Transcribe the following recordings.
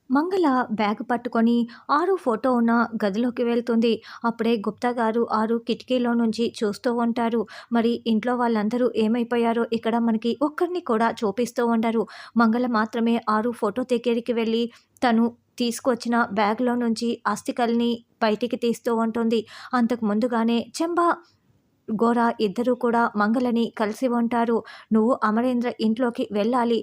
మంగళ బ్యాగ్ పట్టుకొని ఆరు ఫోటో ఉన్న గదిలోకి వెళ్తుంది. అప్పుడే గుప్తా గారు ఆరు కిటికీలో నుంచి చూస్తూ ఉంటారు. మరి ఇంట్లో వాళ్ళందరూ ఏమైపోయారో ఇక్కడ మనకి ఒక్కరిని కూడా చూపిస్తూ ఉండరు. మంగళ మాత్రమే ఆరు ఫోటో దగ్గరికి వెళ్ళి తను తీసుకొచ్చిన బ్యాగ్‌లో నుంచి అస్థికల్ని బయటికి తీస్తూ ఉంటుంది. అంతకు ముందుగానే చెంబ, గోర ఇద్దరూ కూడా మంగళని కలిసి ఉంటారు. "నువ్వు అమరేంద్ర ఇంట్లోకి వెళ్ళాలి.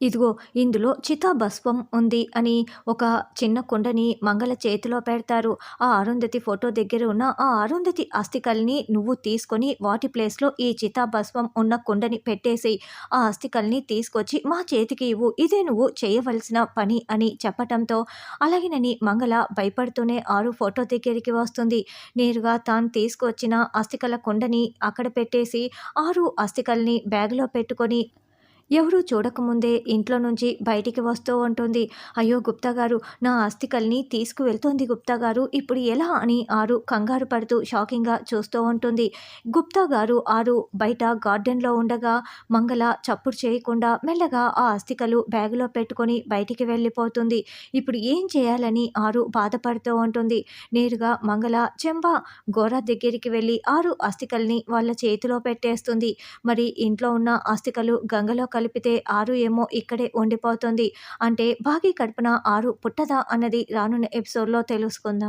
ఇదిగో ఇందులో చితాభస్మం ఉంది" అని ఒక చిన్న కుండని మంగళ చేతిలో పెడతారు. ఆ అరుంధతి ఫోటో దగ్గర ఉన్న ఆ అరుంధతి అస్థికల్ని నువ్వు తీసుకొని వాటి ప్లేస్‌లో ఈ చితాభస్మం ఉన్న కుండని పెట్టేసేయి. ఆ అస్థికల్ని తీసుకొచ్చి మా చేతికి ఇవ్వు. ఇదే నువ్వు చేయవలసిన పని అని చెప్పటంతో అలాగేనని మంగళ భయపడుతూనే ఆరు ఫోటో దగ్గరికి వస్తుంది. నేరుగా తాను తీసుకొచ్చిన అస్థికల కుండని అక్కడ పెట్టేసి ఆరు అస్థికల్ని బ్యాగ్‌లో పెట్టుకొని ఎవరూ చూడకముందే ఇంట్లో నుంచి బయటికి వస్తూ ఉంటుంది. "అయ్యో గుప్తా గారు, నా అస్థికల్ని తీసుకువెళ్తోంది గుప్తా గారు, ఇప్పుడు ఎలా" అని ఆరు కంగారు పడుతూ షాకింగ్‌గా చూస్తూ ఉంటుంది. గుప్తా గారు ఆరు బయట గార్డెన్‌లో ఉండగా మంగళ చప్పుడు చేయకుండా మెల్లగా ఆ అస్థికలు బ్యాగులో పెట్టుకొని బయటికి వెళ్ళిపోతుంది. ఇప్పుడు ఏం చేయాలని ఆరు బాధపడుతూ ఉంటుంది. నేరుగా మంగళ చెంబ, గోర దగ్గరికి వెళ్ళి ఆరు అస్థికల్ని వాళ్ళ చేతిలో పెట్టేస్తుంది. మరి ఇంట్లో ఉన్న అస్థికలు గంగలో కలిపితే ఆరు ఏమో ఇక్కడే ఉండిపోతుంది. అంటే భాగి కడుపున ఆరు పుట్టదా అన్నది రానున్న ఎపిసోడ్‌లో తెలుసుకుందాం.